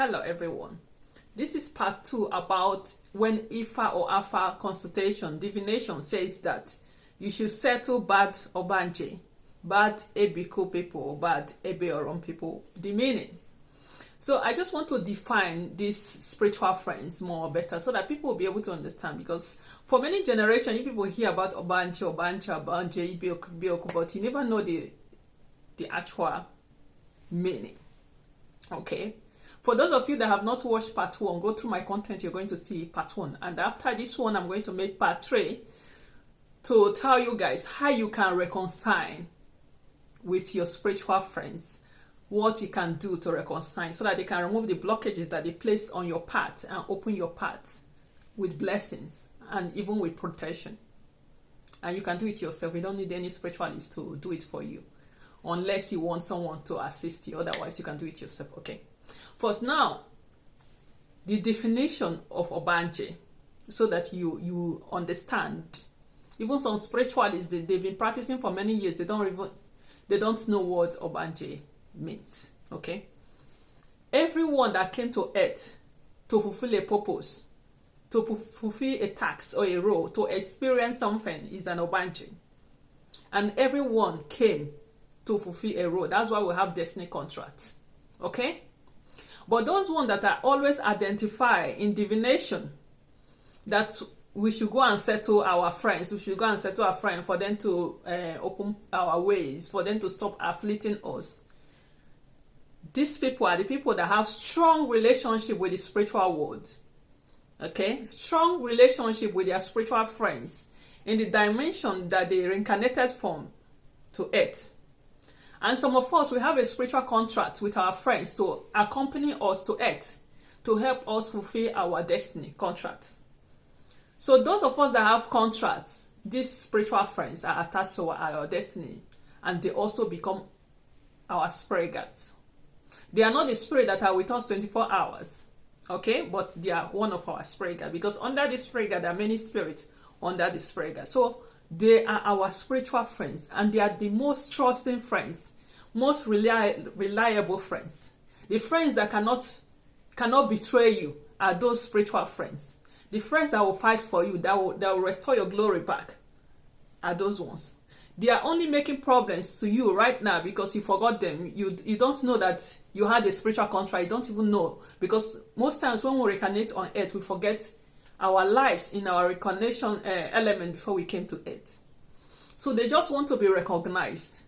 Hello everyone. This is part 2 about when IFA or AFA consultation, divination says that you should settle bad Ogbanje, bad Egbe people or bad Egbe Orun people, the meaning. So I just want to define these spiritual friends more better so that people will be able to understand, because for many generations you people hear about Ogbanje, Egbe, but you never know the actual meaning. Okay. For those of you that have not watched part 1, go through my content, you're going to see part 1. And after this one, I'm going to make part 3 to tell you guys how you can reconcile with your spiritual friends, what you can do to reconcile so that they can remove the blockages that they place on your path and open your path with blessings and even with protection. And you can do it yourself. You don't need any spiritualist to do it for you, unless you want someone to assist you. Otherwise, you can do it yourself, okay? First, now, the definition of Ogbanje, so that you understand. Even some spiritualists, they've been practicing for many years. They don't know what Ogbanje means. Okay, everyone that came to earth to fulfill a purpose, to fulfill a task or a role, to experience something is an Ogbanje, and everyone came to fulfill a role. That's why we have destiny contracts. Okay. But those ones that are always identified in divination, that we should go and settle our friends, for them to open our ways, for them to stop afflicting us. These people are the people that have strong relationship with the spiritual world. Okay? Strong relationship with their spiritual friends in the dimension that they reincarnated from to earth. And some of us, we have a spiritual contract with our friends to accompany us to earth, to help us fulfill our destiny contracts. So those of us that have contracts, these spiritual friends are attached to our destiny, and they also become our spirit guides. They are not the spirit that are with us 24 hours, okay? But they are one of our spirit guides, because under the spirit guide, there are many spirits under the spirit guide. So they are our spiritual friends, and they are the most trusting friends, most reliable friends. The friends that cannot betray you are those spiritual friends. The friends that will fight for you, that will restore your glory back, are those ones. They are only making problems to you right now because you forgot them. You don't know that you had a spiritual contract. You don't even know, because most times when we reincarnate on earth, we forget our lives in our reincarnation element before we came to earth. So they just want to be recognized.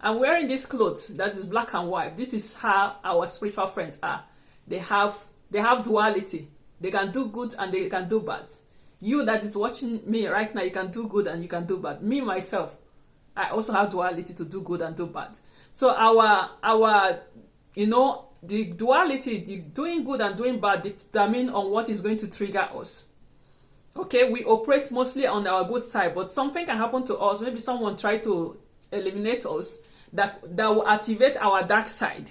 And wearing these clothes that is black and white, this is how our spiritual friends are. They have duality. They can do good and they can do bad. You that is watching me right now, you can do good and you can do bad. Me myself, I also have duality to do good and do bad. So our the duality, the doing good and doing bad, determine on what is going to trigger us. Okay, we operate mostly on our good side, but something can happen to us. Maybe someone try to eliminate us, that will activate our dark side.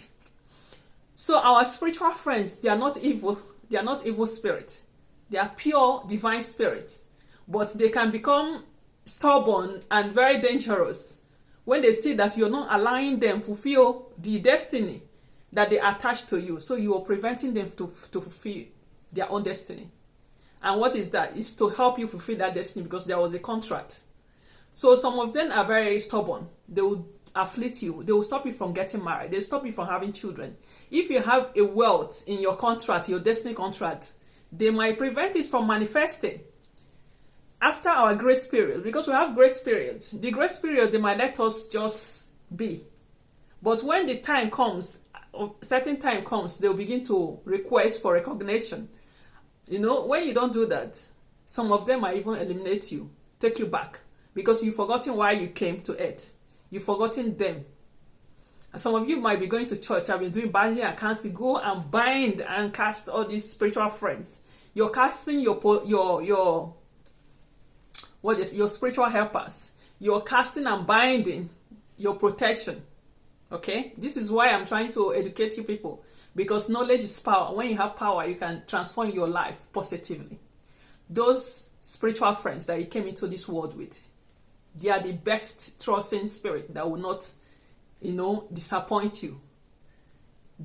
So our spiritual friends, they are not evil. They are not evil spirits. They are pure divine spirits. But they can become stubborn and very dangerous when they see that you're not allowing them fulfill the destiny that they attach to you. So you are preventing them to fulfill their own destiny. And what is that? It's to help you fulfill that destiny, because there was a contract. So some of them are very stubborn. They will afflict you. They will stop you from getting married. They stop you from having children. If you have a wealth in your contract, your destiny contract, they might prevent it from manifesting. After our grace period, because we have grace periods, the grace period, they might let us just be. But when the time comes, a certain time comes, they'll begin to request for recognition. When you don't do that, some of them might even eliminate you, take you back, because you've forgotten why you came to earth. You've forgotten them. And some of you might be going to church. I've been doing binding and casting. Go and bind and cast all these spiritual friends. You're casting your spiritual helpers. You're casting and binding your protection. Okay? This is why I'm trying to educate you people, because knowledge is power. When you have power, you can transform your life positively. Those spiritual friends that you came into this world with, they are the best trusting spirit that will not, disappoint you.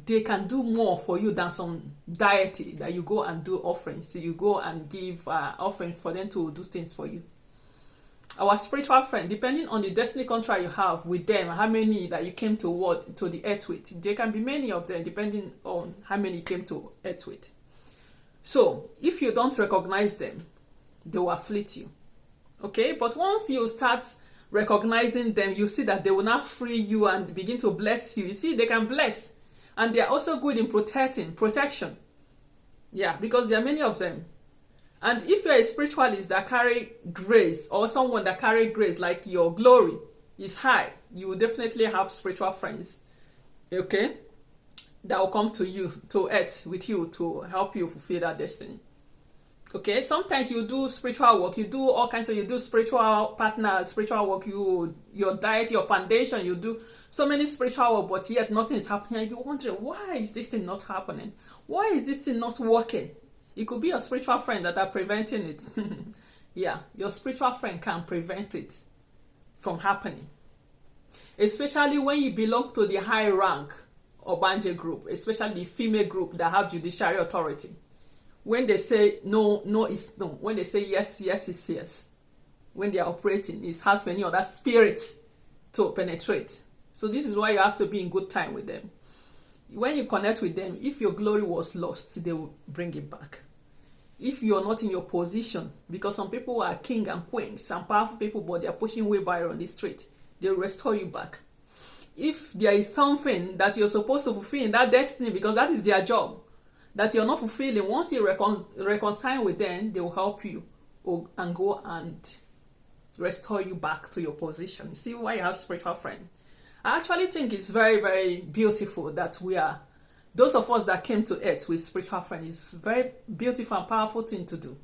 they can do more for you than some deity that you go and do offerings. You go and give offerings for them to do things for you. Our spiritual friend, depending on the destiny contract you have with them, how many that you came to the earth with, there can be many of them depending on how many you came to earth with. So if you don't recognize them, they will afflict you. Okay, but once you start recognizing them, you see that they will not free you and begin to bless you. You see, they can bless, and they are also good in protection. Yeah, because there are many of them. And if you're a spiritualist that carry grace, or someone that carry grace, like your glory is high, you will definitely have spiritual friends, okay, that will come to you, to earth with you, to help you fulfill that destiny. Okay, sometimes you do spiritual work, you do all kinds of, you do spiritual partners, spiritual work, your diet, your foundation, you do so many spiritual work, but yet nothing is happening. And you're wondering, why is this thing not happening? Why is this thing not working? It could be your spiritual friend that are preventing it. Yeah, your spiritual friend can prevent it from happening. Especially when you belong to the high rank Ogbanje group, especially the female group that have judiciary authority. When they say no, no is no. When they say yes, yes is yes. When they are operating, it's hard for any other spirit to penetrate. So this is why you have to be in good time with them. When you connect with them, if your glory was lost, they will bring it back. If you are not in your position, because some people are king and queens, some powerful people, but they are pushing wheelbarrow on the street, they will restore you back. If there is something that you're supposed to fulfill in that destiny, because that is their job, that you're not fulfilling, once you reconcile with them, they will help you and go and restore you back to your position. You see why you have spiritual friends? I actually think it's very, very beautiful that we are, those of us that came to earth with spiritual friends, it's a very beautiful and powerful thing to do.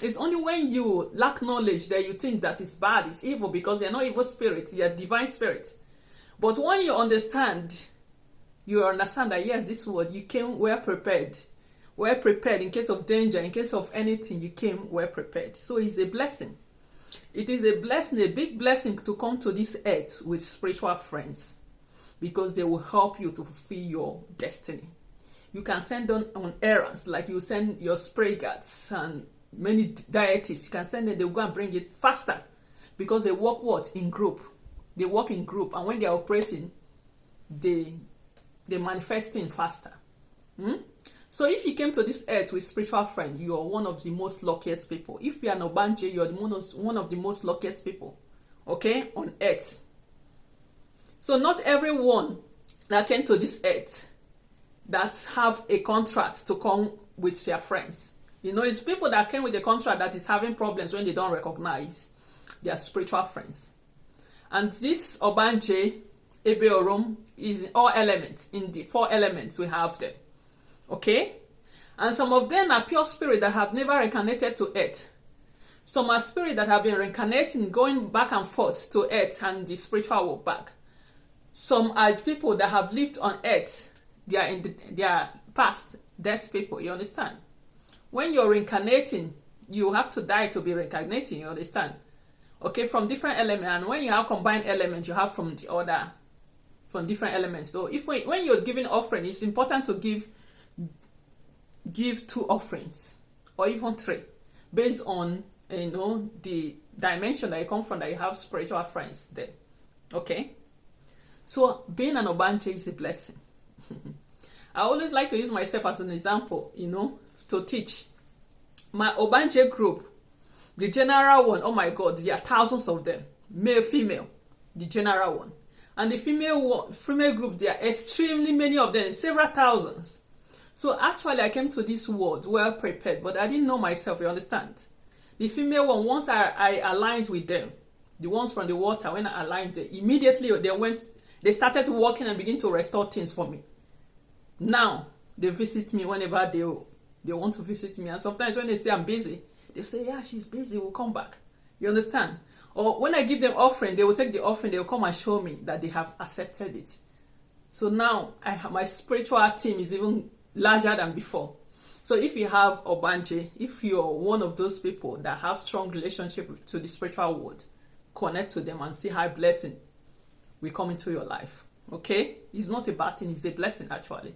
It's only when you lack knowledge that you think that it's bad, it's evil, because they're not evil spirits, they're divine spirits. But when you understand that yes, this word, you came well prepared. Well prepared in case of danger, in case of anything, you came well prepared. So it's a blessing. It is a blessing, a big blessing to come to this earth with spiritual friends, because they will help you to fulfill your destiny. You can send them on errands, like you send your spray guards and many deities. You can send them, they'll go and bring it faster, because they work what? In group. They work in group, and when they are operating, they manifest things faster. So if you came to this earth with spiritual friend, you are one of the most luckiest people. If you are an Ogbanje, you are one of the most luckiest people, okay, on earth. So not everyone that came to this earth that have a contract to come with their friends. You know, it's people that came with a contract that is having problems when they don't recognize their spiritual friends. And this Ogbanje, Egbe, Orun, is in all elements. In the 4 elements, we have them. Okay? And some of them are pure spirit that have never reincarnated to earth. Some are spirit that have been reincarnating, going back and forth to earth and the spiritual world back. Some are people that have lived on earth. They are in their past, death people, you understand? When you're reincarnating, you have to die to be reincarnating, you understand? Okay, from different elements. And when you have combined elements, you have from different elements. So when you're giving offering, it's important to give 2 offerings or even 3, based on the dimension that you come from, that you have spiritual friends there. Okay, so being an Ogbanje is a blessing. I always like to use myself as an example, to teach. My Ogbanje group, the general one, oh my God, there are thousands of them, male, female, the general one. And the female group, there are extremely many of them, several thousands. So actually, I came to this world well prepared, but I didn't know myself, you understand? The female one, once I aligned with them, the ones from the water, when I aligned them, immediately they started working and begin to restore things for me. Now, they visit me whenever they want to visit me. And sometimes when they say I'm busy, they say, yeah, she's busy, we'll come back. You understand? Or when I give them offering, they will take the offering, they will come and show me that they have accepted it. So now, my spiritual team is even larger than before. So if you have Ogbanje, if you're one of those people that have strong relationship to the spiritual world, connect to them and see how blessing will come into your life. Okay, it's not a bad thing, it's a blessing actually.